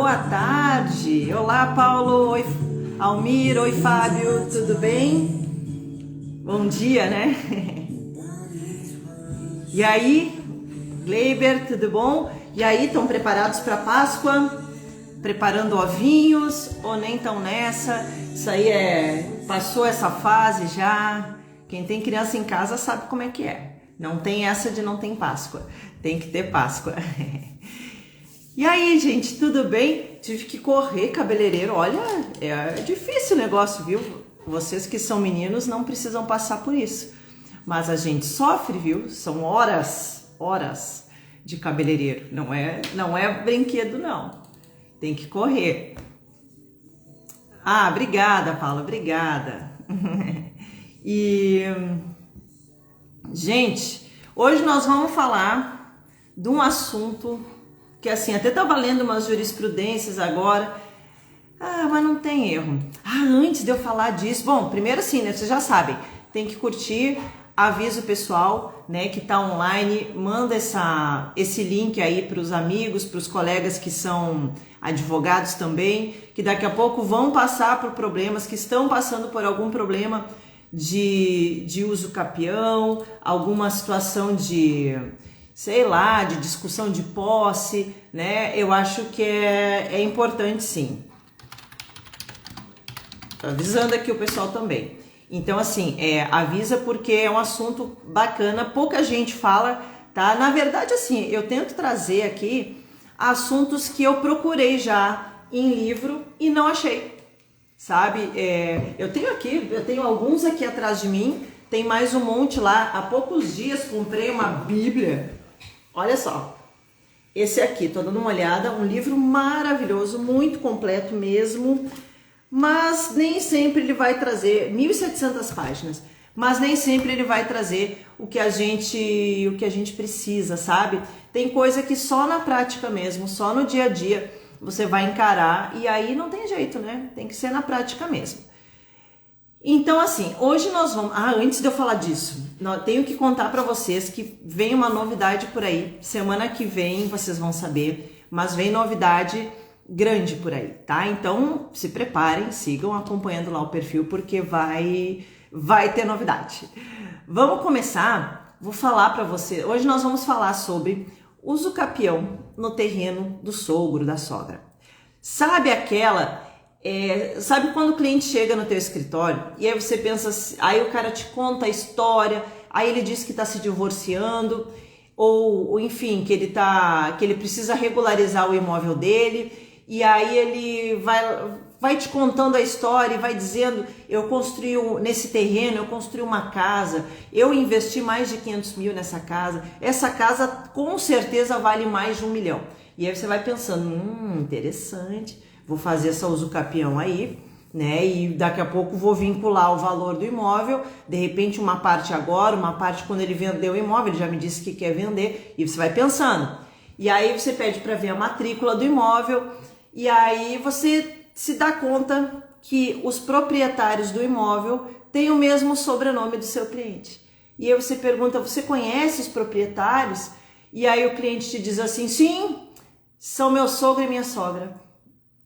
boa tarde. Olá, Paulo. Oi, Almir. Oi, Fábio. Tudo bem? Bom dia, né? E aí, Gleiber, tudo bom? E aí, estão preparados para Páscoa? Preparando ovinhos ou nem estão nessa? Isso aí passou essa fase já. Quem tem criança em casa sabe como é que é. Não tem essa de não ter Páscoa. Tem que ter Páscoa. E aí, gente, tudo bem? Tive que correr, cabeleireiro. Olha, é difícil o negócio, viu? Vocês que são meninos não precisam passar por isso. Mas a gente sofre, viu? São horas de cabeleireiro. Não é brinquedo, não. Tem que correr. Ah, obrigada, Paula, obrigada. E, gente, hoje nós vamos falar de um assunto que, assim, até estava lendo umas jurisprudências agora. Ah, mas não tem erro. Ah, antes de eu falar disso, bom, primeiro assim, né, vocês já sabem, tem que curtir, avisa o pessoal, né, que tá online, manda esse link aí para os amigos, para os colegas que são advogados também, que daqui a pouco vão passar por problemas, que estão passando por algum problema de uso capião, alguma situação de, sei lá, de discussão de posse, né? Eu acho que é importante, sim. Tô avisando aqui o pessoal também. Então, assim, avisa porque é um assunto bacana, pouca gente fala, tá? Na verdade, assim, eu tento trazer aqui assuntos que eu procurei já em livro e não achei, sabe? Eu tenho alguns aqui atrás de mim, tem mais um monte lá. Há poucos dias comprei uma Bíblia, olha só, esse aqui, tô dando uma olhada, um livro maravilhoso, muito completo mesmo, mas nem sempre ele vai trazer 1.700 páginas, mas nem sempre ele vai trazer o que a gente precisa, sabe? Tem coisa que só na prática mesmo, só no dia a dia você vai encarar e aí não tem jeito, né? Tem que ser na prática mesmo. Então, assim, hoje nós vamos... Ah, antes de eu falar disso, tenho que contar para vocês que vem uma novidade por aí. Semana que vem vocês vão saber, mas vem novidade grande por aí, tá? Então, se preparem, sigam acompanhando lá o perfil, porque vai ter novidade. Vamos começar, vou falar para você, hoje nós vamos falar sobre uso capião no terreno do sogro, da sogra. Sabe sabe quando o cliente chega no teu escritório e aí você pensa, aí o cara te conta a história, aí ele diz que está se divorciando, ou enfim, que ele precisa regularizar o imóvel dele, e aí ele vai te contando a história e vai dizendo, nesse terreno eu construí uma casa, eu investi mais de 500 mil nessa casa, essa casa com certeza vale mais de 1 milhão. E aí você vai pensando, interessante, vou fazer essa usucapião aí, né? E daqui a pouco vou vincular o valor do imóvel, de repente uma parte agora, uma parte quando ele vendeu o imóvel, ele já me disse que quer vender, e você vai pensando. E aí você pede para ver a matrícula do imóvel, e aí você se dá conta que os proprietários do imóvel têm o mesmo sobrenome do seu cliente. E aí você pergunta, você conhece os proprietários? E aí o cliente te diz assim, sim, são meu sogro e minha sogra.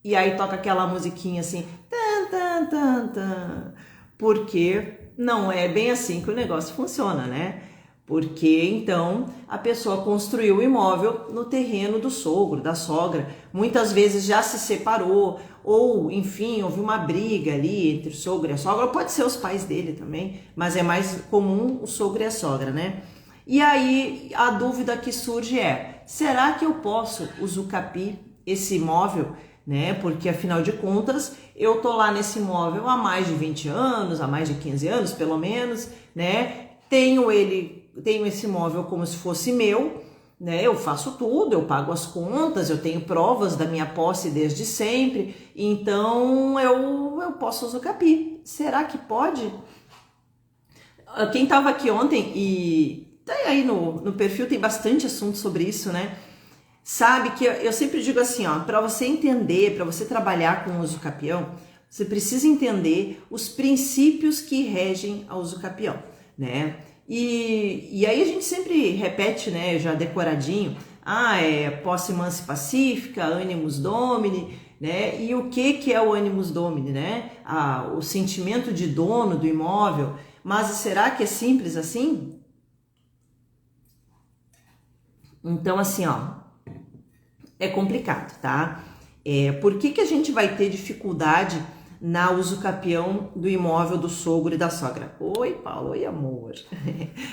E aí toca aquela musiquinha assim, tan, tan, tan, tan. Porque não é bem assim que o negócio funciona, né? Porque então a pessoa construiu o imóvel no terreno do sogro, da sogra, muitas vezes já se separou, ou enfim, houve uma briga ali entre o sogro e a sogra, ou pode ser os pais dele também, mas é mais comum o sogro e a sogra, né? E aí a dúvida que surge será que eu posso usucapi esse imóvel, né? Porque afinal de contas eu tô lá nesse imóvel há mais de 20 anos, há mais de 15 anos pelo menos, né? Tenho esse imóvel como se fosse meu, né? Eu faço tudo, eu pago as contas, eu tenho provas da minha posse desde sempre, então eu posso usucapi. Será que pode? Quem estava aqui ontem e tá aí no perfil tem bastante assunto sobre isso, né? Sabe que eu sempre digo assim, ó, para você entender, para você trabalhar com o usucapião, você precisa entender os princípios que regem a usucapião, né? E aí a gente sempre repete, né, já decoradinho, é posse mansa e pacífica, animus domini, né? E o que é o animus domini, né? O sentimento de dono do imóvel. Mas será que é simples assim? Então, assim, ó, é complicado, tá? Por que a gente vai ter dificuldade na usucapião do imóvel do sogro e da sogra? Oi, Paulo, oi, amor.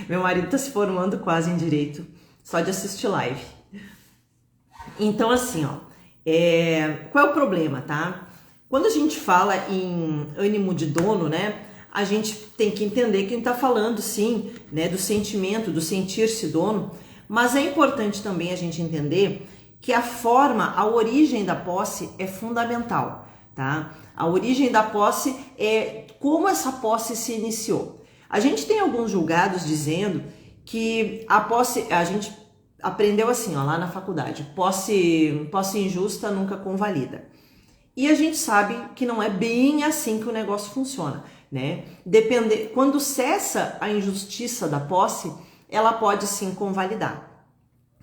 Meu marido tá se formando quase em direito, só de assistir live. Então, assim, ó, qual é o problema, tá? Quando a gente fala em ânimo de dono, né, a gente tem que entender que a gente tá falando, sim, né, do sentimento, do sentir-se dono, mas é importante também a gente entender que a origem da posse é fundamental, tá? A origem da posse é como essa posse se iniciou. A gente tem alguns julgados dizendo que a posse, a gente aprendeu assim, ó, lá na faculdade, posse injusta nunca convalida. E a gente sabe que não é bem assim que o negócio funciona, né? Quando cessa a injustiça da posse, ela pode sim convalidar.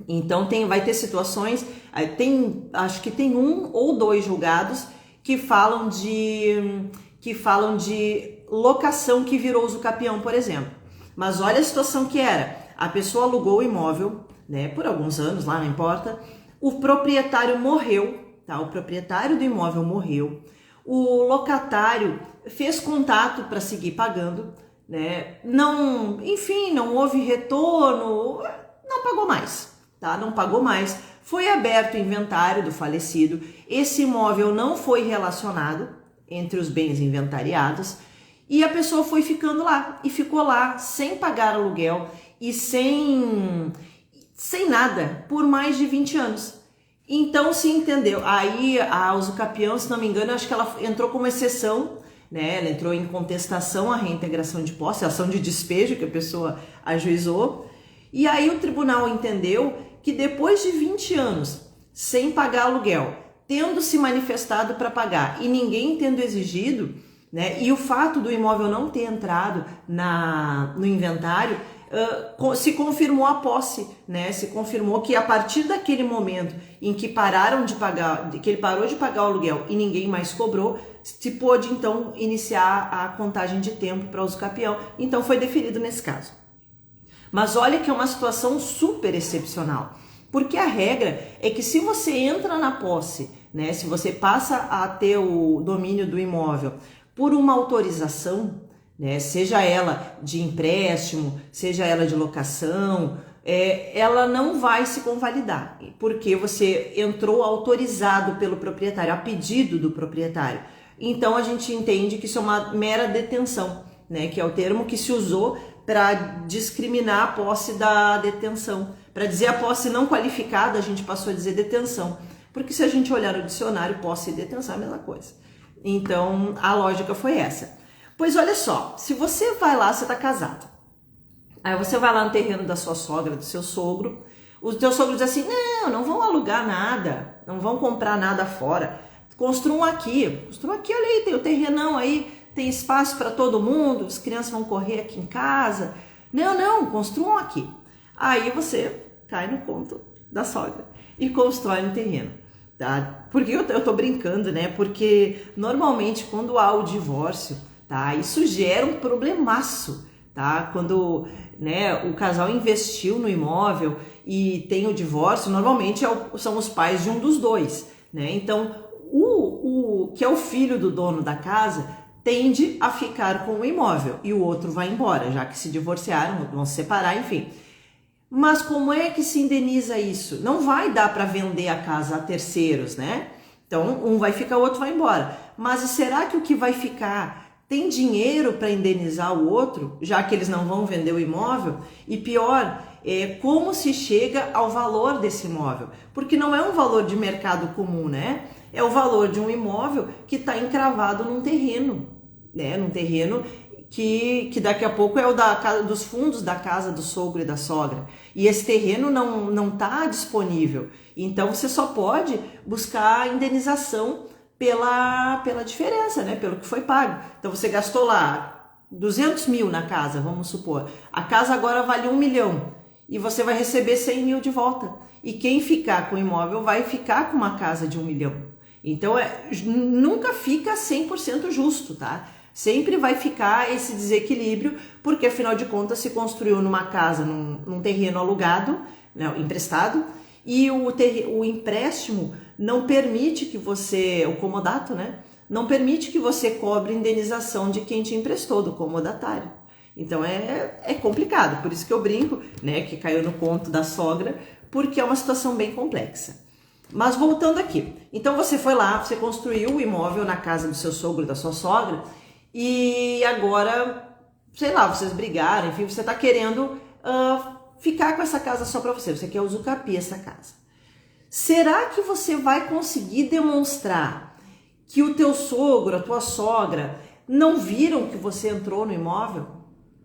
Então vai ter situações, acho que tem 1 ou 2 julgados que falam de locação que virou usucapião, por exemplo. Mas olha a situação que era: a pessoa alugou o imóvel, né, por alguns anos, lá não importa, o proprietário morreu, tá? O proprietário do imóvel morreu, o locatário fez contato para seguir pagando, né? Não houve retorno, não pagou mais. Tá? Não pagou mais, foi aberto o inventário do falecido, esse imóvel não foi relacionado entre os bens inventariados e a pessoa foi ficando lá e ficou lá sem pagar aluguel e sem nada por mais de 20 anos. Então se entendeu, aí a usucapião, se não me engano, acho que ela entrou como exceção, né? Ela entrou em contestação à reintegração de posse, ação de despejo que a pessoa ajuizou, e aí o tribunal entendeu que depois de 20 anos sem pagar aluguel, tendo se manifestado para pagar e ninguém tendo exigido, né, e o fato do imóvel não ter entrado no inventário, se confirmou a posse, né? Se confirmou que a partir daquele momento em que que ele parou de pagar o aluguel e ninguém mais cobrou, se pôde então iniciar a contagem de tempo para usucapião. Então foi deferido nesse caso. Mas olha que é uma situação super excepcional, porque a regra é que se você entra na posse, né, se você passa a ter o domínio do imóvel por uma autorização, né, seja ela de empréstimo, seja ela de locação, ela não vai se convalidar, porque você entrou autorizado pelo proprietário, a pedido do proprietário. Então a gente entende que isso é uma mera detenção, né, que é o termo que se usou para discriminar a posse da detenção. Para dizer a posse não qualificada, a gente passou a dizer detenção. Porque se a gente olhar no dicionário, posse e detenção é a mesma coisa. Então, a lógica foi essa. Pois olha só, se você vai lá, você está casado. Aí você vai lá no terreno da sua sogra, do seu sogro. O teu sogro diz assim, não vão alugar nada, não vão comprar nada fora. Construam aqui, olha aí, tem o terrenão aí, tem espaço para todo mundo, as crianças vão correr aqui em casa. Não, construam aqui. Aí você cai no conto da sogra e constrói no terreno, tá? Porque eu tô brincando, né? Porque normalmente quando há o divórcio, tá? Isso gera um problemaço, tá? Quando, né, o casal investiu no imóvel e tem o divórcio, normalmente são os pais de um dos dois, né? Então, o que é o filho do dono da casa tende a ficar com o imóvel e o outro vai embora, já que se divorciaram, vão se separar, enfim. Mas como é que se indeniza isso? Não vai dar para vender a casa a terceiros, né? Então, um vai ficar, o outro vai embora. Mas será que o que vai ficar tem dinheiro para indenizar o outro, já que eles não vão vender o imóvel? E pior, como se chega ao valor desse imóvel? Porque não é um valor de mercado comum, né? É o valor de um imóvel que está encravado num terreno, né? Num terreno que daqui a pouco é o dos fundos da casa do sogro e da sogra. E esse terreno não está disponível. Então você só pode buscar indenização pela diferença, né? Pelo que foi pago. Então você gastou lá 200 mil na casa, vamos supor. A casa agora vale 1 milhão e você vai receber 100 mil de volta. e quem ficar com o imóvel vai ficar com uma casa de 1 milhão. Então, nunca fica 100% justo, tá? Sempre vai ficar esse desequilíbrio, porque afinal de contas se construiu numa casa, num terreno alugado, né, emprestado, e o empréstimo não permite que você, o comodato, né, não permite que você cobre indenização de quem te emprestou, do comodatário. Então é complicado, por isso que eu brinco, né, que caiu no conto da sogra, porque é uma situação bem complexa. Mas voltando aqui, então você foi lá, você construiu o imóvel na casa do seu sogro e da sua sogra, e agora, sei lá, vocês brigaram, enfim, você está querendo ficar com essa casa só para você quer usucapir essa casa. Será que você vai conseguir demonstrar que o teu sogro, a tua sogra, não viram que você entrou no imóvel?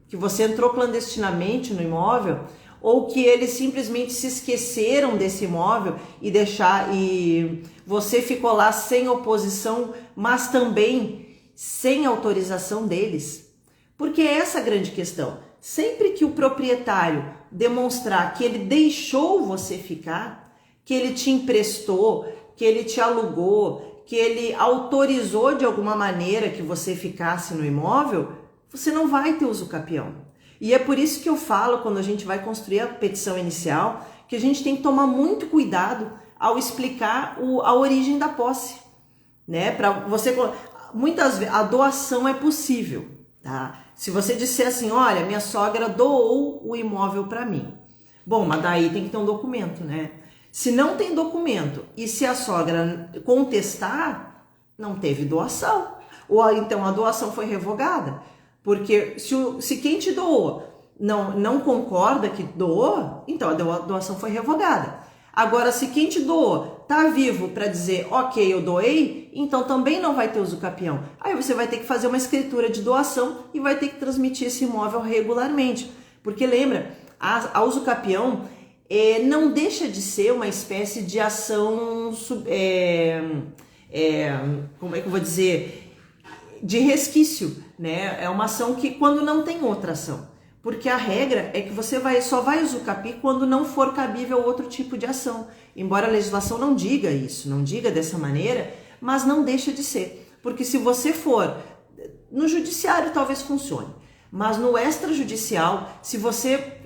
Que você entrou clandestinamente no imóvel? Ou que eles simplesmente se esqueceram desse imóvel e você ficou lá sem oposição, mas também sem autorização deles? Porque é essa a grande questão. Sempre que o proprietário demonstrar que ele deixou você ficar, que ele te emprestou, que ele te alugou, que ele autorizou de alguma maneira que você ficasse no imóvel, você não vai ter usucapião. E é por isso que eu falo, quando a gente vai construir a petição inicial, que a gente tem que tomar muito cuidado ao explicar a origem da posse, né? Para você, muitas vezes a doação é possível, tá? Se você disser assim, olha, minha sogra doou o imóvel para mim. Bom, mas daí tem que ter um documento, né? Se não tem documento e se a sogra contestar, não teve doação. Ou então a doação foi revogada. Porque se quem te doou não concorda que doou, então a doação foi revogada. Agora, se quem te doou tá vivo para dizer, ok, eu doei, então também não vai ter usucapião. Aí você vai ter que fazer uma escritura de doação e vai ter que transmitir esse imóvel regularmente. Porque lembra, a usucapião não deixa de ser uma espécie de ação, como é que eu vou dizer, de resquício, né? É uma ação que quando não tem outra ação. Porque a regra é que você só vai usucapir quando não for cabível outro tipo de ação. Embora a legislação não diga isso, não diga dessa maneira, mas não deixa de ser. Porque se você for no judiciário, talvez funcione. Mas no extrajudicial, se você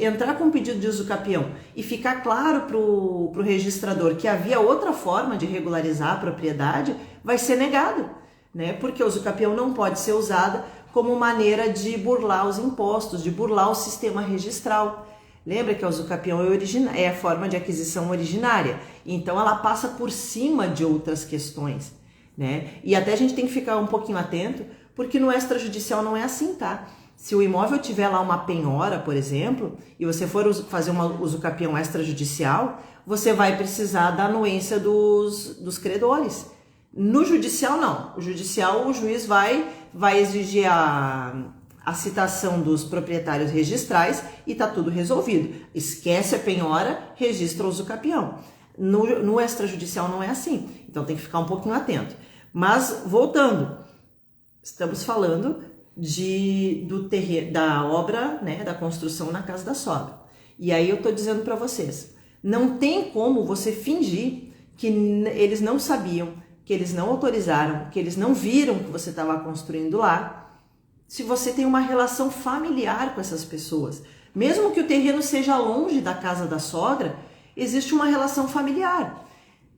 entrar com um pedido de usucapião e ficar claro para o registrador que havia outra forma de regularizar a propriedade, vai ser negado, né? Porque o usucapião não pode ser usada como maneira de burlar os impostos, de burlar o sistema registral. Lembra que a usucapião é a forma de aquisição originária, então ela passa por cima de outras questões, né? E até a gente tem que ficar um pouquinho atento, porque no extrajudicial não é assim, tá? Se o imóvel tiver lá uma penhora, por exemplo, e você for fazer uma usucapião extrajudicial, você vai precisar da anuência dos credores. No judicial, não. O judicial, o juiz vai exigir a citação dos proprietários registrais e tá tudo resolvido. Esquece a penhora, registra o usucapião. No extrajudicial não é assim. Então tem que ficar um pouquinho atento. Mas, voltando, estamos falando da obra, né, da construção na casa da sogra. E aí eu tô dizendo para vocês, não tem como você fingir que eles não sabiam, que eles não autorizaram, que eles não viram que você estava construindo lá, se você tem uma relação familiar com essas pessoas. Mesmo que o terreno seja longe da casa da sogra, existe uma relação familiar.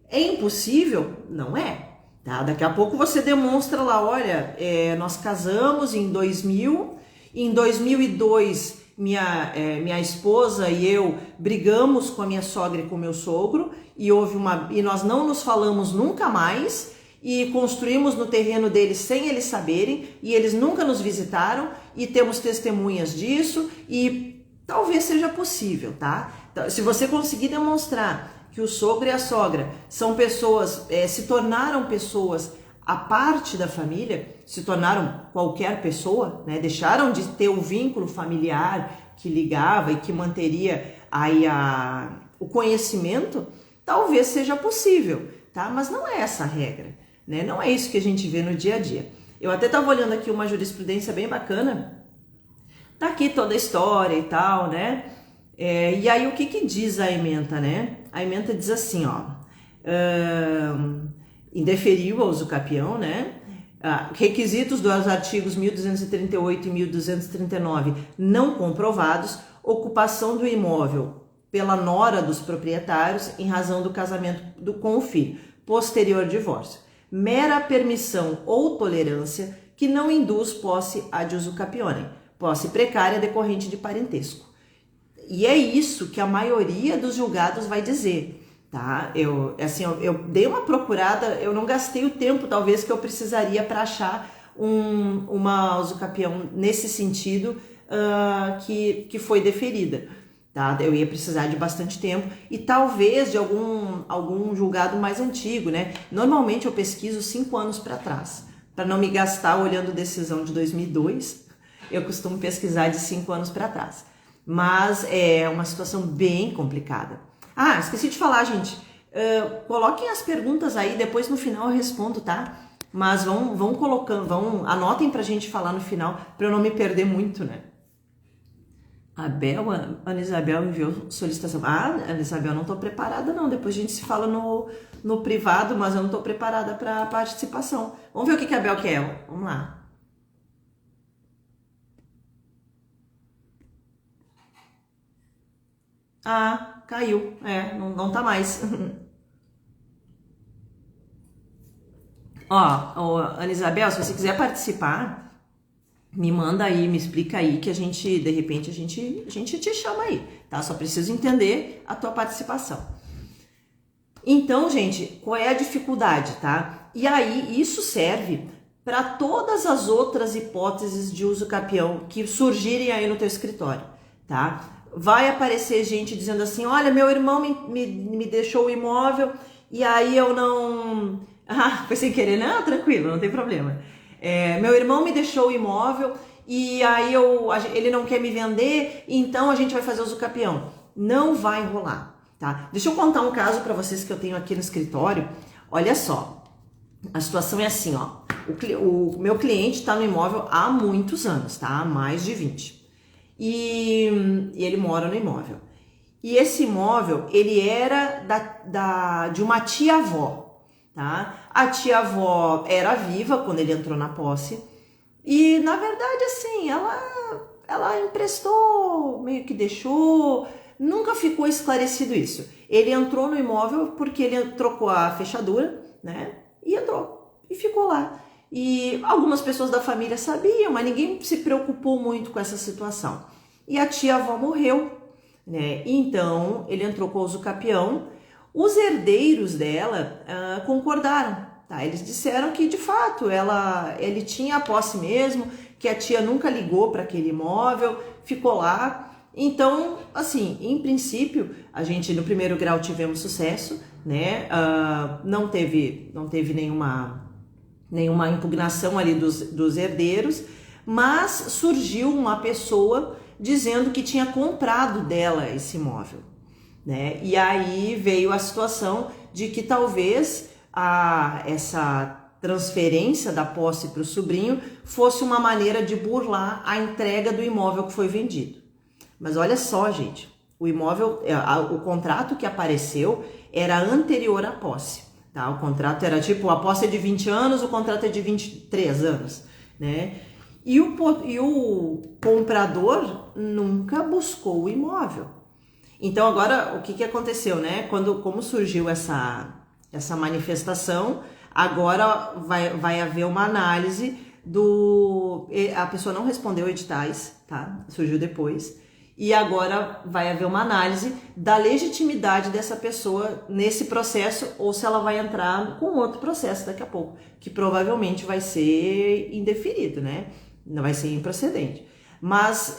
É impossível? Não é. Tá? Daqui a pouco você demonstra lá, olha, nós casamos em 2000, em 2002 minha esposa e eu brigamos com a minha sogra e com o meu sogro e nós não nos falamos nunca mais e construímos no terreno deles sem eles saberem e eles nunca nos visitaram e temos testemunhas disso e talvez seja possível, tá? Então, se você conseguir demonstrar que o sogro e a sogra são pessoas, se tornaram pessoas à parte da família, se tornaram qualquer pessoa, né? Deixaram de ter o vínculo familiar que ligava e que manteria aí o conhecimento, talvez seja possível, tá? Mas não é essa a regra, né? Não é isso que a gente vê no dia a dia. Eu até estava olhando aqui uma jurisprudência bem bacana, tá aqui toda a história e tal, né? E aí o que diz a ementa, né? A ementa diz assim, ó, indeferiu ao usucapião, né? Requisitos dos artigos 1238 e 1239 não comprovados, ocupação do imóvel pela nora dos proprietários em razão do casamento com o filho, posterior divórcio. Mera permissão ou tolerância que não induz posse ad usucapionem, posse precária decorrente de parentesco. E é isso que a maioria dos julgados vai dizer, tá? Eu dei uma procurada, eu não gastei o tempo talvez que eu precisaria para achar uma usucapião nesse sentido que foi deferida, tá? Eu ia precisar de bastante tempo e talvez de algum julgado mais antigo, né? Normalmente eu pesquiso 5 anos para trás, para não me gastar olhando decisão de 2002, eu costumo pesquisar de 5 anos para trás. Mas é uma situação bem complicada. Esqueci de falar, gente. Coloquem as perguntas aí, depois no final eu respondo, tá? Mas vão colocando, anotem pra gente falar no final, pra eu não me perder muito, né? A Ana Isabel enviou solicitação. Ana Isabel, não tô preparada não. Depois a gente se fala no privado, mas eu não tô preparada pra participação. Vamos ver o que a Bel quer. Vamos lá. Caiu. Não tá mais. Ana Isabel, se você quiser participar, me manda aí, me explica aí que de repente, a gente te chama aí, tá? Só preciso entender a tua participação. Então, gente, qual é a dificuldade, tá? E aí, isso serve para todas as outras hipóteses de usucapião que surgirem aí no teu escritório, tá? Vai aparecer gente dizendo assim, olha, meu irmão me deixou o imóvel e aí eu não... foi sem querer? Não, tranquilo, não tem problema. Meu irmão me deixou o imóvel e aí ele não quer me vender, então a gente vai fazer usucapião. Não vai rolar, tá? Deixa eu contar um caso para vocês que eu tenho aqui no escritório. Olha só, a situação é assim, ó. O meu cliente está no imóvel há muitos anos, tá? Há mais de 20. E ele mora no imóvel. E esse imóvel, ele era de uma tia-avó, tá? A tia-avó era viva quando ele entrou na posse. E, na verdade, assim, ela emprestou, meio que deixou, nunca ficou esclarecido isso. Ele entrou no imóvel porque ele trocou a fechadura, né? E entrou, e ficou lá. E algumas pessoas da família sabiam, mas ninguém se preocupou muito com essa situação. E a tia-avó morreu, né? Então, ele entrou com o usucapião. Os herdeiros dela concordaram, tá? Eles disseram que, de fato, ele tinha a posse mesmo, que a tia nunca ligou para aquele imóvel, ficou lá. Então, assim, em princípio, a gente no primeiro grau tivemos sucesso, né? Não teve nenhuma impugnação ali dos herdeiros, mas surgiu uma pessoa dizendo que tinha comprado dela esse imóvel, né? E aí veio a situação de que talvez essa transferência da posse para o sobrinho fosse uma maneira de burlar a entrega do imóvel que foi vendido. Mas olha só, gente, o contrato que apareceu era anterior à posse, tá? O contrato era tipo, a posse é de 20 anos, o contrato é de 23 anos, né? E o comprador nunca buscou o imóvel. Então agora, o que aconteceu, né? Como surgiu essa manifestação, agora vai haver uma análise a pessoa não respondeu editais, tá? Surgiu depois. E agora vai haver uma análise da legitimidade dessa pessoa nesse processo ou se ela vai entrar com outro processo daqui a pouco, que provavelmente vai ser indeferido, né? Não vai ser improcedente. Mas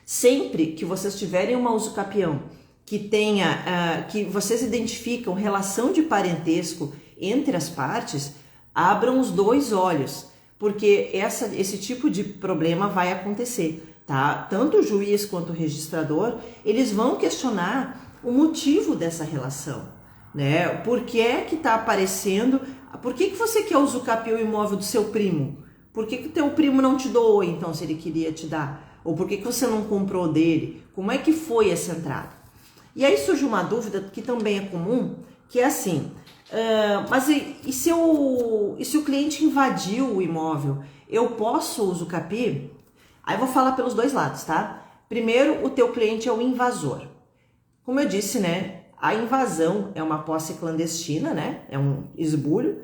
sempre que vocês tiverem uma usucapião que vocês identificam relação de parentesco entre as partes, abram os dois olhos, porque esse tipo de problema vai acontecer, tá? Tanto o juiz quanto o registrador, eles vão questionar o motivo dessa relação, né? Por que é que tá aparecendo? Por que você quer usucapiar o imóvel do seu primo? Por que o teu primo não te doou, então, se ele queria te dar? Ou por que você não comprou dele? Como é que foi essa entrada? E aí surge uma dúvida que também é comum, que é assim, mas e se o cliente invadiu o imóvel, eu posso usucapi? Aí eu vou falar pelos dois lados, tá? Primeiro, o teu cliente é o invasor. Como eu disse, né? A invasão é uma posse clandestina, né? É um esbulho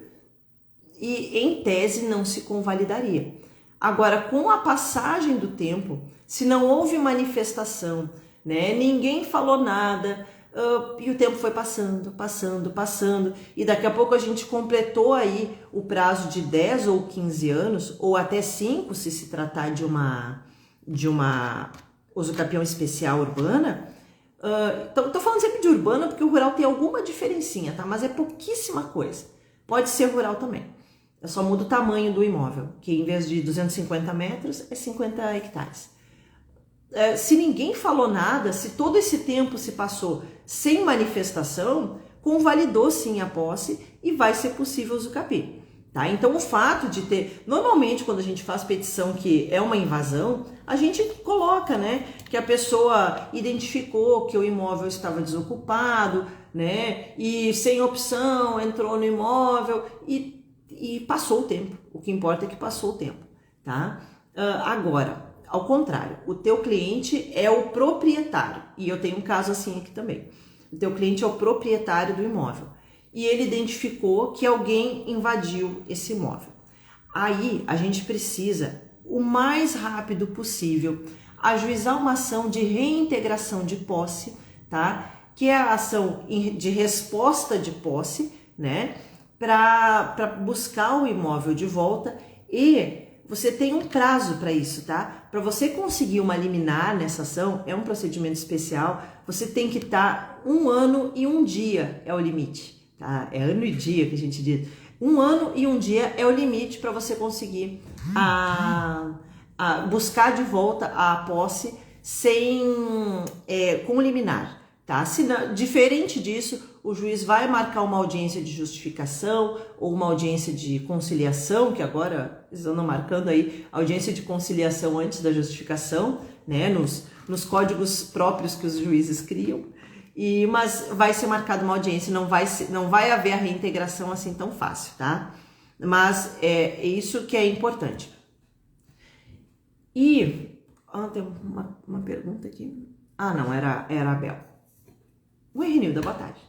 e, em tese, não se convalidaria. Agora, com a passagem do tempo, se não houve manifestação, né? Ninguém falou nada, e o tempo foi passando, e daqui a pouco a gente completou aí o prazo de 10 ou 15 anos, ou até 5, se tratar de uma usucapião especial urbana. Então, tô falando sempre de urbana porque o rural tem alguma diferencinha, tá? Mas é pouquíssima coisa. Pode ser rural também. Eu só muda o tamanho do imóvel, que em vez de 250 metros, é 50 hectares. Se ninguém falou nada, se todo esse tempo se passou sem manifestação, convalidou sim a posse e vai ser possível usucapi. Tá? Então o fato de ter, normalmente quando a gente faz petição que é uma invasão, a gente coloca, né, que a pessoa identificou que o imóvel estava desocupado, né, e sem opção entrou no imóvel e passou o tempo. O que importa é que passou o tempo, tá? Agora, ao contrário, o teu cliente é o proprietário, e eu tenho um caso assim aqui também. O teu cliente é o proprietário do imóvel e ele identificou que alguém invadiu esse imóvel. Aí a gente precisa, o mais rápido possível, ajuizar uma ação de reintegração de posse, tá? Que é a ação de resposta de posse, né? Para buscar o imóvel de volta, e você tem um prazo para isso, tá? Para você conseguir uma liminar nessa ação, é um procedimento especial, você tem que estar 1 ano e 1 dia é o limite, tá? É ano e dia que a gente diz. 1 ano e 1 dia é o limite para você conseguir buscar de volta a posse com liminar, tá? Diferente disso, o juiz vai marcar uma audiência de justificação ou uma audiência de conciliação, que agora eles andam marcando aí audiência de conciliação antes da justificação, né, nos códigos próprios que os juízes criam, mas vai ser marcada uma audiência, não vai haver a reintegração assim tão fácil, tá? Mas é isso que é importante. E tem uma pergunta aqui. Não, era a Bel. Oi, Renilda, boa tarde.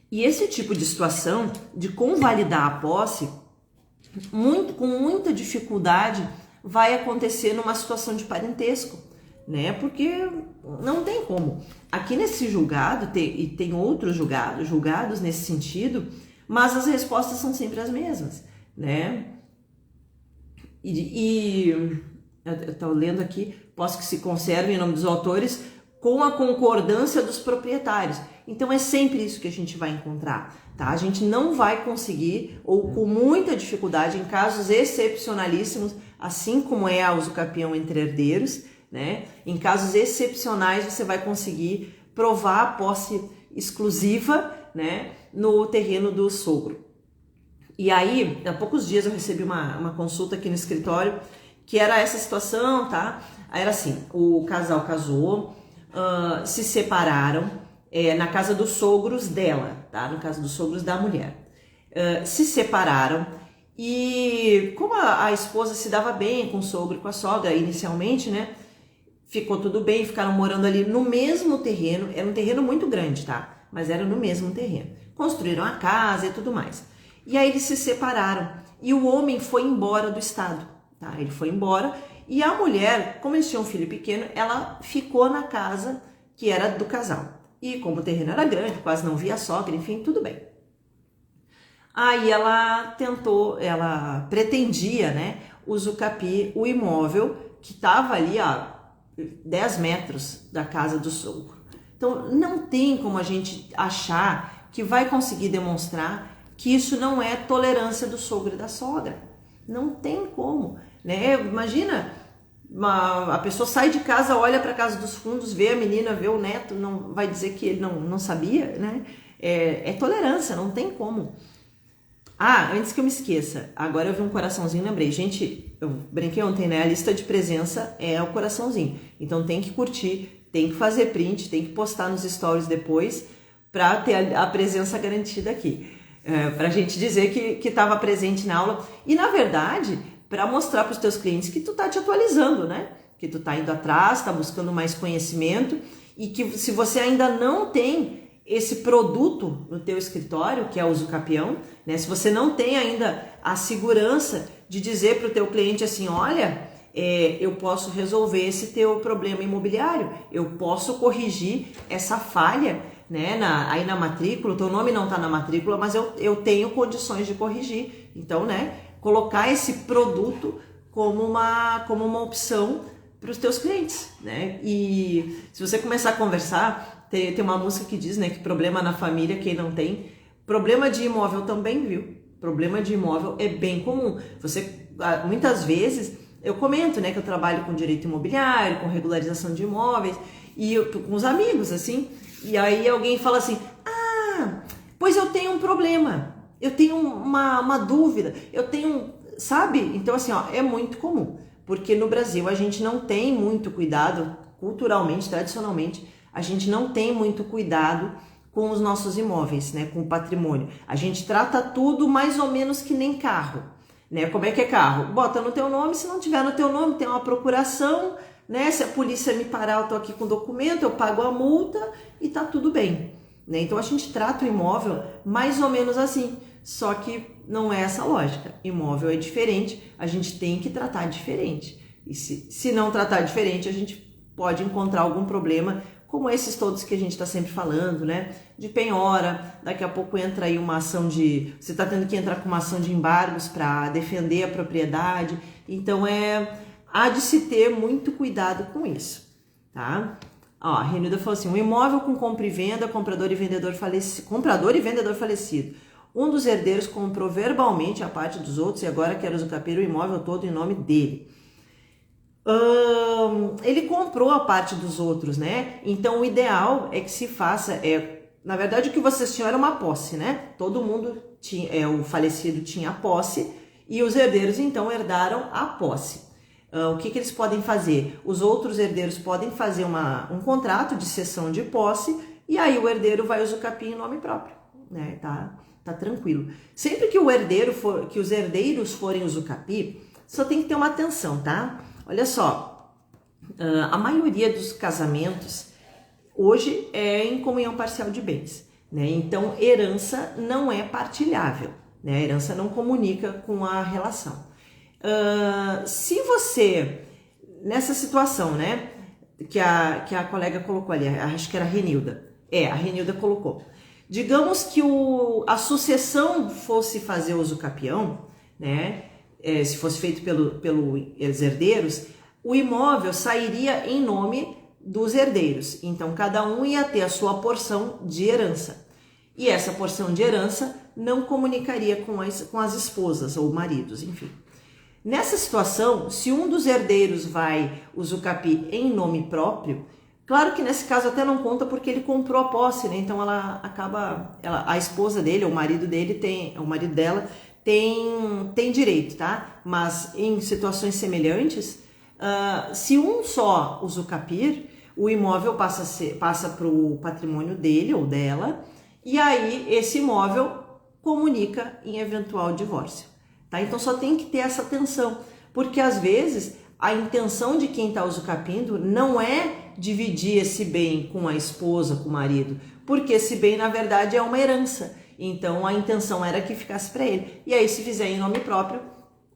E esse tipo de situação de convalidar a posse, com muita dificuldade, vai acontecer numa situação de parentesco, né? Porque não tem como. Aqui nesse julgado, e tem outros julgados nesse sentido, mas as respostas são sempre as mesmas, né? Eu estou lendo aqui, posso que se conserve em nome dos autores, com a concordância dos proprietários. Então é sempre isso que a gente vai encontrar, tá? A gente não vai conseguir, ou com muita dificuldade, em casos excepcionalíssimos, assim como é a usucapião entre herdeiros, né? Em casos excepcionais você vai conseguir provar a posse exclusiva, né, no terreno do sogro. E aí, há poucos dias eu recebi uma consulta aqui no escritório, que era essa situação, tá? Era assim, o casal casou, se separaram na casa dos sogros dela, tá? No caso dos sogros da mulher. Se separaram e como a esposa se dava bem com o sogro e com a sogra inicialmente, né? Ficou tudo bem, ficaram morando ali no mesmo terreno, era um terreno muito grande, tá? Mas era no mesmo terreno. Construíram a casa e tudo mais. E aí eles se separaram e o homem foi embora do estado, tá? Ele foi embora e a mulher, como eles tinham um filho pequeno, ela ficou na casa que era do casal. E como o terreno era grande, quase não via a sogra, enfim, tudo bem. Aí ela pretendia, né, usucapi o imóvel que estava ali a 10 metros da casa do sogro. Então não tem como a gente achar que vai conseguir demonstrar que isso não é tolerância do sogro e da sogra. Não tem como, né? Imagina, a pessoa sai de casa, olha para a casa dos fundos, vê a menina, vê o neto, não vai dizer que ele não sabia, né? É tolerância, não tem como. Antes que eu me esqueça, agora eu vi um coraçãozinho, lembrei. Gente, eu brinquei ontem, né? A lista de presença é o coraçãozinho. Então tem que curtir, tem que fazer print, tem que postar nos stories depois para ter a presença garantida aqui. Para a gente dizer que estava presente na aula. E na verdade, para mostrar para os teus clientes que tu tá te atualizando, né? Que tu tá indo atrás, tá buscando mais conhecimento e que se você ainda não tem esse produto no teu escritório, que é o Usucapião, né? Se você não tem ainda a segurança de dizer para o teu cliente assim, olha, eu posso resolver esse teu problema imobiliário, eu posso corrigir essa falha, né? Aí na matrícula, o teu nome não está na matrícula, mas eu tenho condições de corrigir. Então, né? Colocar esse produto como uma opção para os teus clientes, né? E se você começar a conversar, tem uma música que diz, né, que problema na família, quem não tem. Problema de imóvel também, viu? Problema de imóvel é bem comum. Muitas vezes, eu comento, né, que eu trabalho com direito imobiliário, com regularização de imóveis, e com os amigos, assim, e aí alguém fala assim, pois eu tenho um problema, eu tenho uma dúvida, eu tenho, sabe? Então, assim, ó, é muito comum, porque no Brasil a gente não tem muito cuidado, culturalmente, tradicionalmente, a gente não tem muito cuidado com os nossos imóveis, né, com o patrimônio. A gente trata tudo mais ou menos que nem carro, né? Como é que é carro? Bota no teu nome, se não tiver no teu nome, tem uma procuração, né? Se a polícia me parar, eu tô aqui com o documento, eu pago a multa e tá tudo bem, né? Então a gente trata o imóvel mais ou menos assim, só que não é essa lógica. Imóvel é diferente, a gente tem que tratar diferente. E se não tratar diferente, a gente pode encontrar algum problema, como esses todos que a gente está sempre falando, né? De penhora, daqui a pouco entra aí uma ação você está tendo que entrar com uma ação de embargos para defender a propriedade. Então há de se ter muito cuidado com isso, tá? Ó, a Renilda falou assim, um imóvel com compra e venda, comprador e vendedor falecido. Um dos herdeiros comprou verbalmente a parte dos outros e agora quer usucapiar o imóvel todo em nome dele. Ele comprou a parte dos outros, né? Então o ideal é que se faça, na verdade o que vocês tinham era uma posse, né? Todo mundo tinha, o falecido tinha a posse e os herdeiros então herdaram a posse. O que eles podem fazer? Os outros herdeiros podem fazer um contrato de cessão de posse e aí o herdeiro vai usucapiar em nome próprio, né? Tá tranquilo. Sempre que que os herdeiros forem usucapiar, só tem que ter uma atenção, tá? Olha só, a maioria dos casamentos hoje é em comunhão parcial de bens, né? Então, herança não é partilhável, né? A herança não comunica com a relação. Se você, nessa situação, né, que a colega colocou ali, acho que era a Renilda, a Renilda colocou, digamos que a sucessão fosse fazer usucapião, né? Se fosse feito pelos herdeiros, o imóvel sairia em nome dos herdeiros. Então, cada um ia ter a sua porção de herança. E essa porção de herança não comunicaria com as esposas ou maridos, enfim. Nessa situação, se um dos herdeiros vai usucapiar em nome próprio, claro que nesse caso até não conta porque ele comprou a posse, né? Então a esposa dele, o marido dela, tem direito, tá? Mas em situações semelhantes, se um só usucapiar, o imóvel passa para o patrimônio dele ou dela, e aí esse imóvel comunica em eventual divórcio, tá? Então só tem que ter essa atenção, porque às vezes a intenção de quem está usucapiando não é dividir esse bem com a esposa, com o marido, porque esse bem na verdade é uma herança. Então a intenção era que ficasse para ele. E aí se fizer em nome próprio,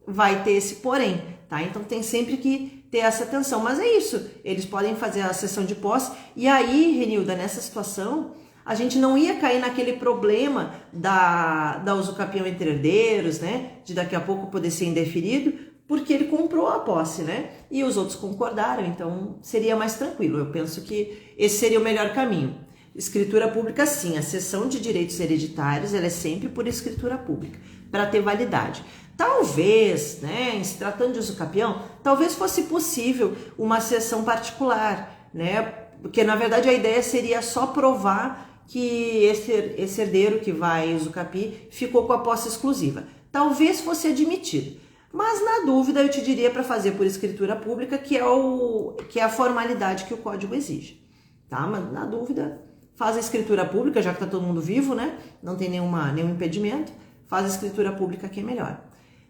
vai ter esse porém, tá? Então tem sempre que ter essa atenção. Mas é isso, eles podem fazer a cessão de posse. E aí, Renilda, nessa situação, a gente não ia cair naquele problema da usucapião entre herdeiros, né? De daqui a pouco poder ser indeferido, porque ele comprou a posse, né? E os outros concordaram, então seria mais tranquilo. Eu penso que esse seria o melhor caminho. Escritura pública, sim, a cessão de direitos hereditários, ela é sempre por escritura pública, para ter validade. Talvez, né, em se tratando de usucapião, talvez fosse possível uma cessão particular, né? Porque na verdade a ideia seria só provar que esse herdeiro que vai usucapiar ficou com a posse exclusiva. Talvez fosse admitido. Mas na dúvida eu te diria para fazer por escritura pública, que é a formalidade que o código exige, tá? Mas na dúvida, faz a escritura pública, já que tá todo mundo vivo, né? Não tem nenhum impedimento, faz a escritura pública que é melhor.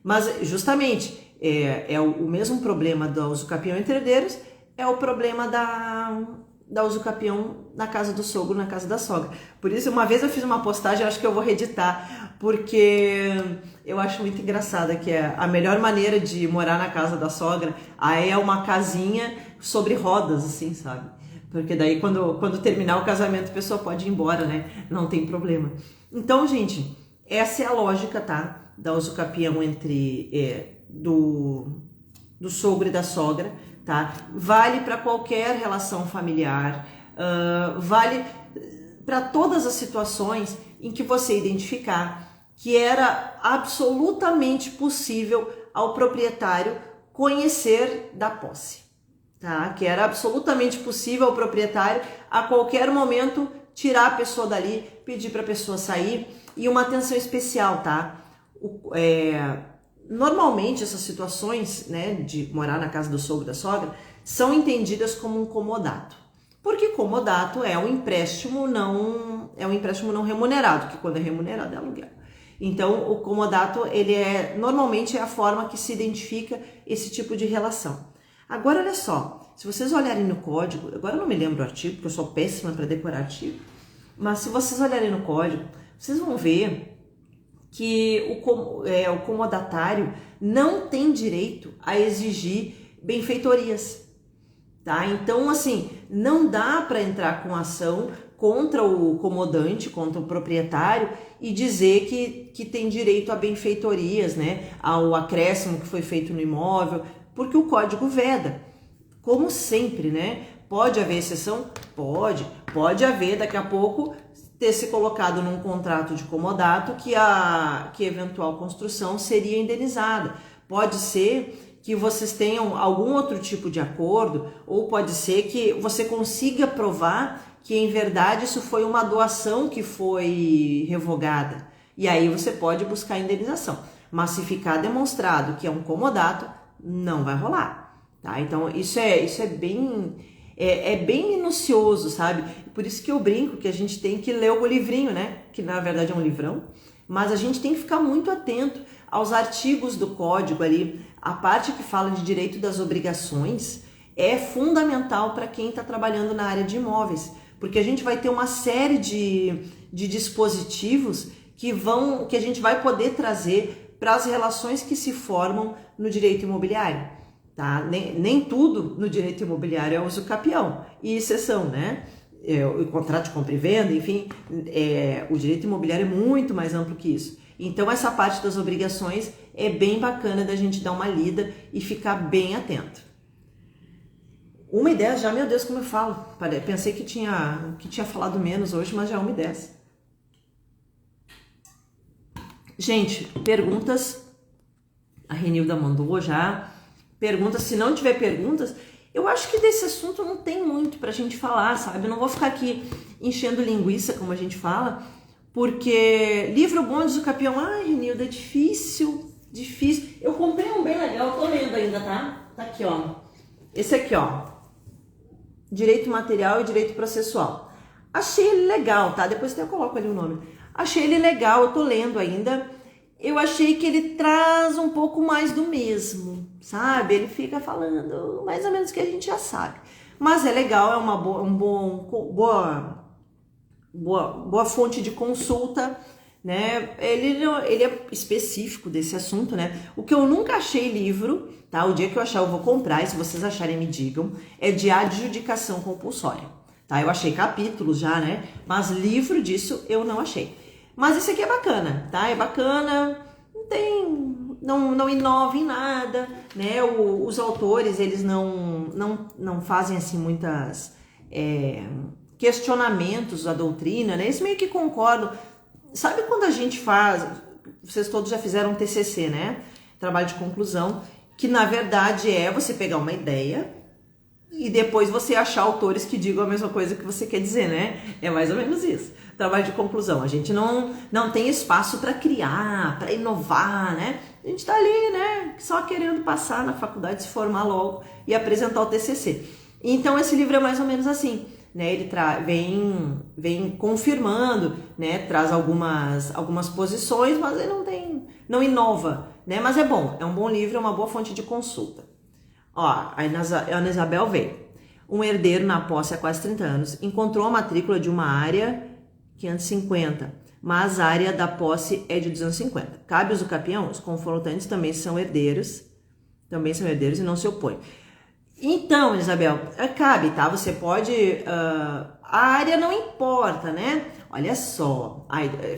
Mas justamente o mesmo problema da usucapião entre herdeiros, é o problema da usucapião na casa do sogro, na casa da sogra. Por isso, uma vez eu fiz uma postagem, eu acho que eu vou reeditar, porque eu acho muito engraçada, que é a melhor maneira de morar na casa da sogra, aí é uma casinha sobre rodas, assim, sabe? Porque daí quando terminar o casamento a pessoa pode ir embora, né? Não tem problema. Então, gente, essa é a lógica, tá? Da usucapião do sogro e da sogra, tá? Vale para qualquer relação familiar, vale para todas as situações em que você identificar que era absolutamente possível ao proprietário conhecer da posse, tá? Que era absolutamente possível ao proprietário a qualquer momento tirar a pessoa dali, pedir para a pessoa sair, e uma atenção especial, tá? Normalmente essas situações, né, de morar na casa do sogro e da sogra são entendidas como um comodato, porque comodato é um empréstimo não remunerado, que quando é remunerado é aluguel. Então o comodato normalmente é a forma que se identifica esse tipo de relação. Agora olha só, se vocês olharem no código, agora eu não me lembro o artigo, porque eu sou péssima para decorar artigo, mas se vocês olharem no código, vocês vão ver que o comodatário não tem direito a exigir benfeitorias, tá? Então, assim, não dá para entrar com ação contra o comodante, contra o proprietário e dizer que tem direito a benfeitorias, né? Ao acréscimo que foi feito no imóvel, porque o código veda. Como sempre, né? Pode haver exceção? Pode haver daqui a pouco ter se colocado num contrato de comodato que a eventual construção seria indenizada. Pode ser que vocês tenham algum outro tipo de acordo, ou pode ser que você consiga provar que em verdade isso foi uma doação que foi revogada. E aí você pode buscar indenização. Mas se ficar demonstrado que é um comodato, não vai rolar, tá? Então isso é bem minucioso, sabe? Por isso que eu brinco que a gente tem que ler o livrinho, né? Que na verdade é um livrão, mas a gente tem que ficar muito atento aos artigos do código ali. A parte que fala de direito das obrigações é fundamental para quem está trabalhando na área de imóveis, porque a gente vai ter uma série de dispositivos que a gente vai poder trazer para as relações que se formam no direito imobiliário. Tá? Nem tudo no direito imobiliário é usucapião e exceção, né? O contrato de compra e venda, enfim, o direito imobiliário é muito mais amplo que isso. Então essa parte das obrigações é bem bacana da gente dar uma lida e ficar bem atento. 1h10 já, meu Deus, como eu falo. Pensei que tinha falado menos hoje, mas já é 1h10. Gente, perguntas, a Renilda mandou já. Perguntas, se não tiver perguntas, eu acho que desse assunto não tem muito pra gente falar, sabe? Eu não vou ficar aqui enchendo linguiça, como a gente fala, porque livro bom de usucapião, ai, Renilda, é difícil. Eu comprei um bem legal, tô lendo ainda, tá? Tá aqui, ó. Esse aqui, ó. Direito material e direito processual. Achei ele legal, tá? Depois até eu coloco ali o nome. Achei ele legal, eu tô lendo ainda. Eu achei que ele traz um pouco mais do mesmo, sabe? Ele fica falando mais ou menos o que a gente já sabe. Mas é legal, é uma boa fonte de consulta, né? Ele é específico desse assunto, né? O que eu nunca achei livro, tá? O dia que eu achar eu vou comprar, e se vocês acharem me digam, é de adjudicação compulsória, tá? Eu achei capítulos já, né? Mas livro disso eu não achei. Mas esse aqui é bacana, tá? É bacana, não inova em nada, né? Os autores, eles não fazem assim muitas questionamentos da doutrina, né? Eles meio que concordam. Sabe quando a gente faz, vocês todos já fizeram um TCC, né? Trabalho de conclusão, que na verdade é você pegar uma ideia, e depois você achar autores que digam a mesma coisa que você quer dizer, né? É mais ou menos isso. Trabalho de conclusão. A gente não tem espaço para criar, para inovar, né? A gente tá ali, né? Só querendo passar na faculdade, se formar logo e apresentar o TCC. Então esse livro é mais ou menos assim, né? Ele vem confirmando, né? Traz algumas posições, mas ele não inova, né? Mas é bom, é um bom livro, é uma boa fonte de consulta. Ó, a Ana Isabel veio. Um herdeiro na posse há quase 30 anos encontrou a matrícula de uma área 550, mas a área da posse é de 250. Cabe usucapião? Os confrontantes também são herdeiros e não se opõem. Então, Isabel, cabe, tá? Você pode... a área não importa, né? Olha só.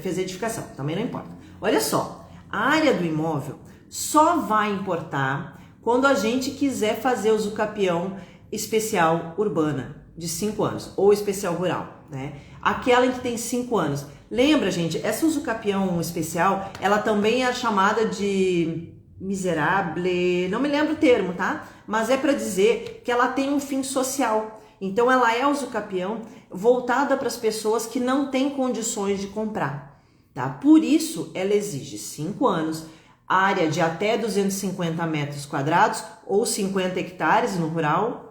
Fez edificação, também não importa. Olha só. A área do imóvel só vai importar quando a gente quiser fazer usucapião especial urbana de 5 anos ou especial rural, né? Aquela em que tem 5 anos. Lembra, gente, essa usucapião especial, ela também é chamada de miserável, não me lembro o termo, tá? Mas é para dizer que ela tem um fim social. Então ela é usucapião voltada para as pessoas que não têm condições de comprar, tá? Por isso ela exige 5 anos, área de até 250 metros quadrados ou 50 hectares no rural.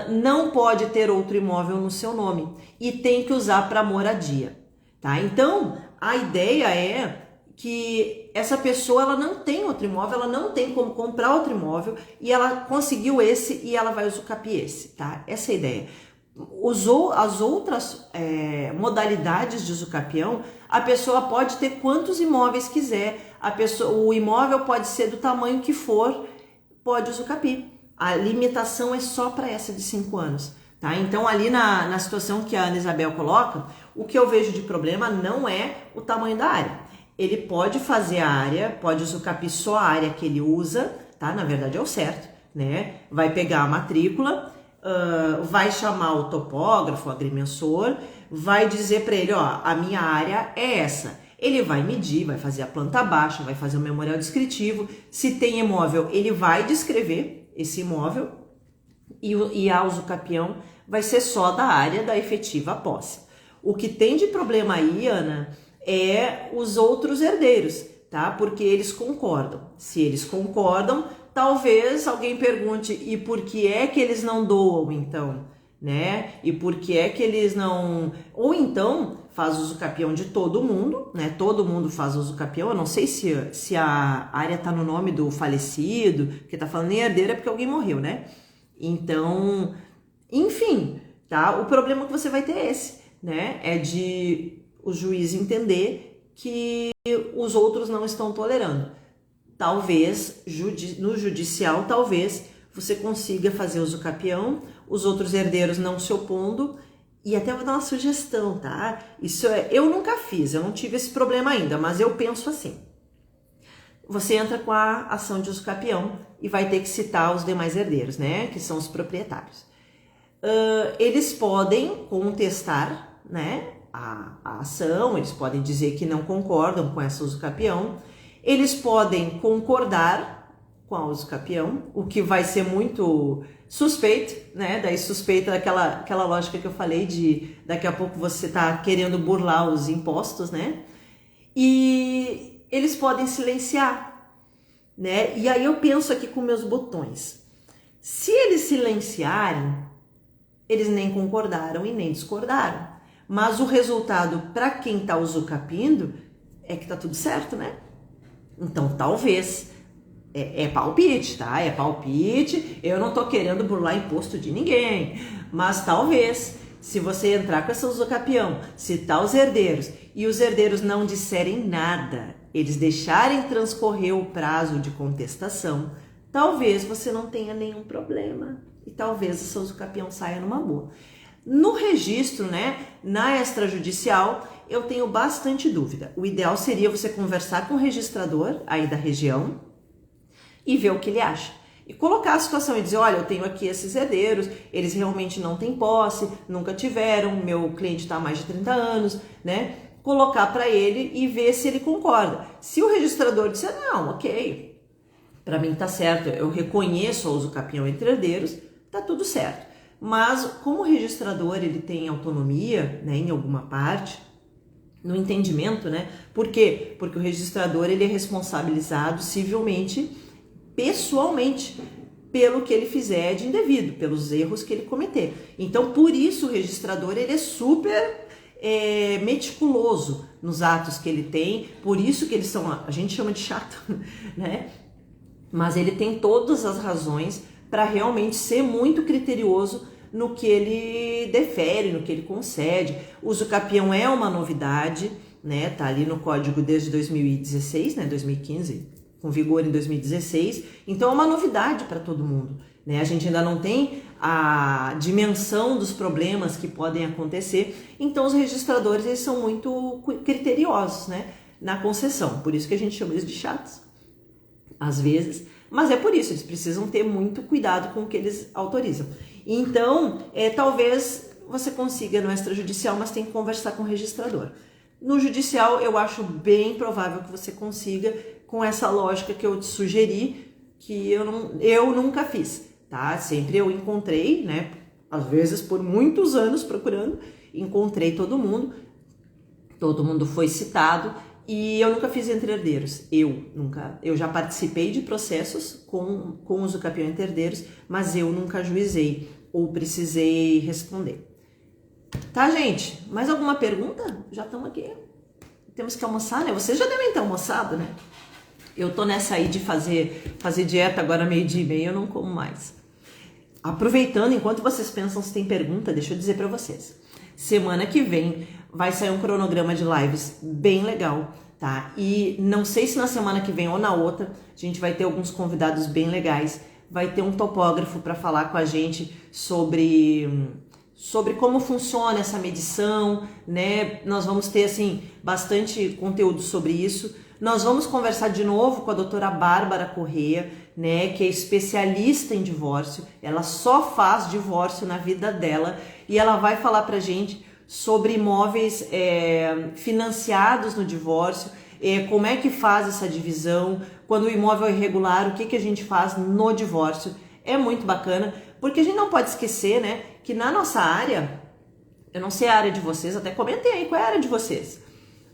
Não pode ter outro imóvel no seu nome e tem que usar para moradia, tá? Então a ideia é que essa pessoa ela não tem outro imóvel, ela não tem como comprar outro imóvel e ela conseguiu esse e ela vai usucapiar esse, tá? Essa é a ideia. Usou as outras modalidades de usucapião, a pessoa pode ter quantos imóveis quiser, o imóvel pode ser do tamanho que for, pode usucapiar. A limitação é só para essa de 5 anos, tá? Então ali na situação que a Ana Isabel coloca, o que eu vejo de problema não é o tamanho da área. Ele pode fazer a área, pode usucapiar só a área que ele usa, tá? Na verdade é o certo, né? Vai pegar a matrícula, vai chamar o topógrafo, o agrimensor, vai dizer para ele, ó, a minha área é essa. Ele vai medir, vai fazer a planta baixa, vai fazer o memorial descritivo. Se tem imóvel, ele vai descrever esse imóvel e a usucapião vai ser só da área da efetiva posse. O que tem de problema aí, Ana, é os outros herdeiros, tá? Porque eles concordam. Se eles concordam, talvez alguém pergunte, e por que é que eles não doam, então? Né? E por que é que eles não... Ou então, faz usucapião de todo mundo, né? Todo mundo faz usucapião. Eu não sei se a área tá no nome do falecido, que tá falando em herdeiro é porque alguém morreu, né? Então, enfim, tá? O problema que você vai ter é esse, né? É de o juiz entender que os outros não estão tolerando. Talvez, no judicial, talvez você consiga fazer usucapião, os outros herdeiros não se opondo. E até vou dar uma sugestão, tá? Eu nunca fiz, eu não tive esse problema ainda, mas eu penso assim. Você entra com a ação de usucapião e vai ter que citar os demais herdeiros, né? Que são os proprietários. Eles podem contestar, né? A ação, eles podem dizer que não concordam com essa usucapião. Eles podem concordar com a usucapião, o que vai ser muito suspeito, né? Daí suspeita daquela lógica que eu falei de daqui a pouco você tá querendo burlar os impostos, né? E eles podem silenciar, né? E aí eu penso aqui com meus botões. Se eles silenciarem, eles nem concordaram e nem discordaram. Mas o resultado para quem tá usucapiando é que tá tudo certo, né? Então talvez... É palpite, tá? É palpite. Eu não tô querendo burlar imposto de ninguém. Mas talvez, se você entrar com essa usucapião, citar os herdeiros e os herdeiros não disserem nada, eles deixarem transcorrer o prazo de contestação, talvez você não tenha nenhum problema. E talvez essa usucapião saia numa boa. No registro, né? Na extrajudicial, eu tenho bastante dúvida. O ideal seria você conversar com o registrador aí da região e ver o que ele acha. E colocar a situação e dizer, olha, eu tenho aqui esses herdeiros, eles realmente não têm posse, nunca tiveram, meu cliente está há mais de 30 anos, né? Colocar para ele e ver se ele concorda. Se o registrador disser, não, ok, Para mim tá certo, eu reconheço o usucapião entre herdeiros, tá tudo certo. Mas como o registrador ele tem autonomia, né, em alguma parte, no entendimento, né? Por quê? Porque o registrador ele é responsabilizado civilmente, pessoalmente, pelo que ele fizer de indevido, pelos erros que ele cometer. Então, por isso o registrador ele é super meticuloso nos atos que ele tem, por isso que eles são, a gente chama de chato, né? Mas ele tem todas as razões para realmente ser muito criterioso no que ele defere, no que ele concede. O usucapião é uma novidade, né? Tá ali no código desde 2016, né? 2015, com vigor em 2016. Então é uma novidade para todo mundo, né? A gente ainda não tem a dimensão dos problemas que podem acontecer. Então os registradores eles são muito criteriosos, né? Na concessão. Por isso que a gente chama eles de chatos, às vezes. Mas é por isso, eles precisam ter muito cuidado com o que eles autorizam. Então, talvez você consiga no extrajudicial, mas tem que conversar com o registrador. No judicial, eu acho bem provável que você consiga com essa lógica que eu te sugeri, que eu nunca fiz, tá? Sempre eu encontrei, né? Às vezes por muitos anos procurando, encontrei todo mundo foi citado, e eu nunca fiz entre herdeiros. Eu já participei de processos com usucapião entre herdeiros, mas eu nunca ajuizei ou precisei responder. Tá, gente? Mais alguma pergunta? Já estamos aqui. Temos que almoçar, né? Vocês já devem ter almoçado, né? Eu tô nessa aí de fazer dieta agora 12:30, eu não como mais. Aproveitando, enquanto vocês pensam se tem pergunta, deixa eu dizer para vocês. Semana que vem vai sair um cronograma de lives bem legal, tá? E não sei se na semana que vem ou na outra, a gente vai ter alguns convidados bem legais. Vai ter um topógrafo para falar com a gente sobre como funciona essa medição, né? Nós vamos ter, assim, bastante conteúdo sobre isso. Nós vamos conversar de novo com a doutora Bárbara Corrêa, né, que é especialista em divórcio. Ela só faz divórcio na vida dela e ela vai falar pra gente sobre imóveis financiados no divórcio, como é que faz essa divisão, quando o imóvel é irregular, o que a gente faz no divórcio. É muito bacana, porque a gente não pode esquecer, né, que na nossa área, eu não sei a área de vocês, até comentei aí, qual é a área de vocês?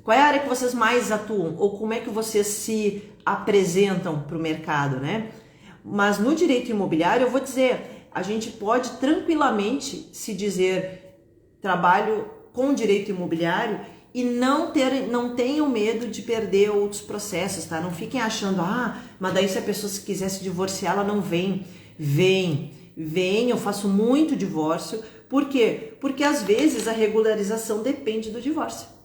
Qual é a área que vocês mais atuam? Ou como é que vocês se apresentam para o mercado, né? Mas no direito imobiliário, eu vou dizer, a gente pode tranquilamente se dizer trabalho com direito imobiliário e não tenham medo de perder outros processos, tá? Não fiquem achando, mas daí se a pessoa se quiser se divorciar, ela não vem. Vem, eu faço muito divórcio. Por quê? Porque às vezes a regularização depende do divórcio.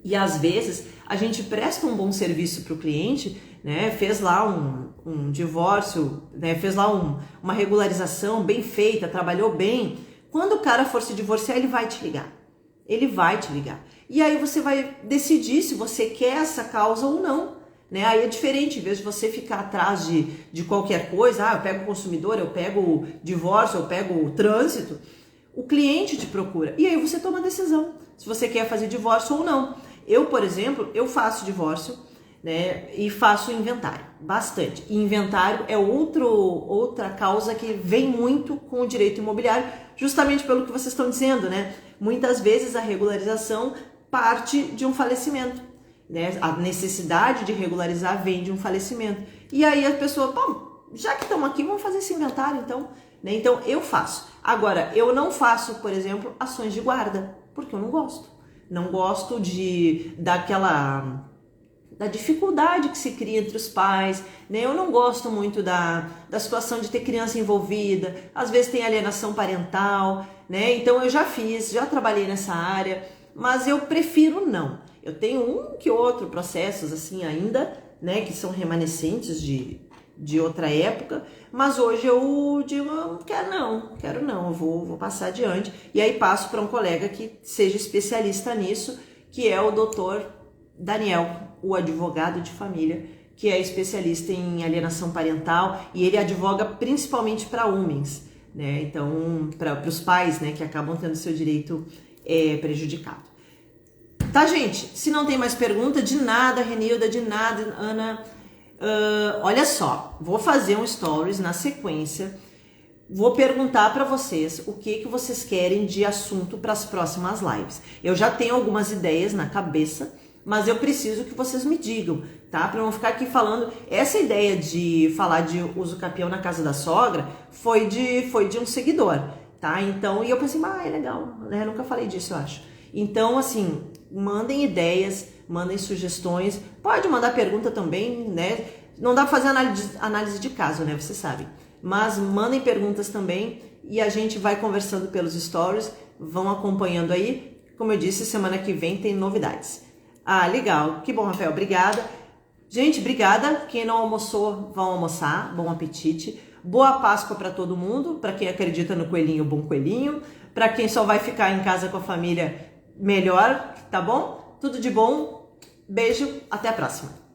E às vezes a gente presta um bom serviço para o cliente, né? Fez lá um divórcio, né? Fez lá uma regularização bem feita, trabalhou bem. Quando o cara for se divorciar, ele vai te ligar. Ele vai te ligar. E aí você vai decidir se você quer essa causa ou não, né? Aí é diferente, em vez de você ficar atrás de qualquer coisa, eu pego o consumidor, eu pego o divórcio, eu pego o trânsito, o cliente te procura. E aí você toma a decisão, se você quer fazer divórcio ou não. Eu, por exemplo, eu faço divórcio, né, e faço inventário, bastante. E inventário é outra causa que vem muito com o direito imobiliário, justamente pelo que vocês estão dizendo, né? Muitas vezes a regularização parte de um falecimento, né? A necessidade de regularizar vem de um falecimento. E aí a pessoa, já que estamos aqui, vamos fazer esse inventário, então, né? Então eu faço. Agora, eu não faço, por exemplo, ações de guarda, porque eu não gosto. Não gosto da dificuldade que se cria entre os pais, né? Eu não gosto muito da situação de ter criança envolvida, às vezes tem alienação parental, né? Então eu já trabalhei nessa área, mas eu prefiro não. Eu tenho um que outro processos assim ainda, né, que são remanescentes de outra época, mas hoje eu digo, quero não, eu vou passar adiante. E aí passo para um colega que seja especialista nisso, que é o doutor Daniel, o advogado de família, que é especialista em alienação parental, e ele advoga principalmente para homens, né? Então, para os pais, né, que acabam tendo seu direito prejudicado. Tá, gente? Se não tem mais pergunta, de nada, Renilda, de nada, Ana, Olha só, vou fazer um stories na sequência. Vou perguntar para vocês o que vocês querem de assunto para as próximas lives. Eu já tenho algumas ideias na cabeça, mas eu preciso que vocês me digam, tá? Para não ficar aqui falando. Essa ideia de falar de uso capião na casa da sogra foi de um seguidor, tá? Então, e eu pensei, é legal, né? Eu nunca falei disso, eu acho. Então, assim, mandem ideias, mandem sugestões, pode mandar pergunta também, né? Não dá pra fazer análise de caso, né? Vocês sabem. Mas mandem perguntas também e a gente vai conversando pelos stories, vão acompanhando aí. Como eu disse, semana que vem tem novidades. Legal. Que bom, Rafael. Obrigada. Gente, obrigada. Quem não almoçou, vão almoçar. Bom apetite. Boa Páscoa para todo mundo. Para quem acredita no coelhinho, bom coelhinho. Para quem só vai ficar em casa com a família, melhor, tá bom? Tudo de bom. Beijo. Até a próxima.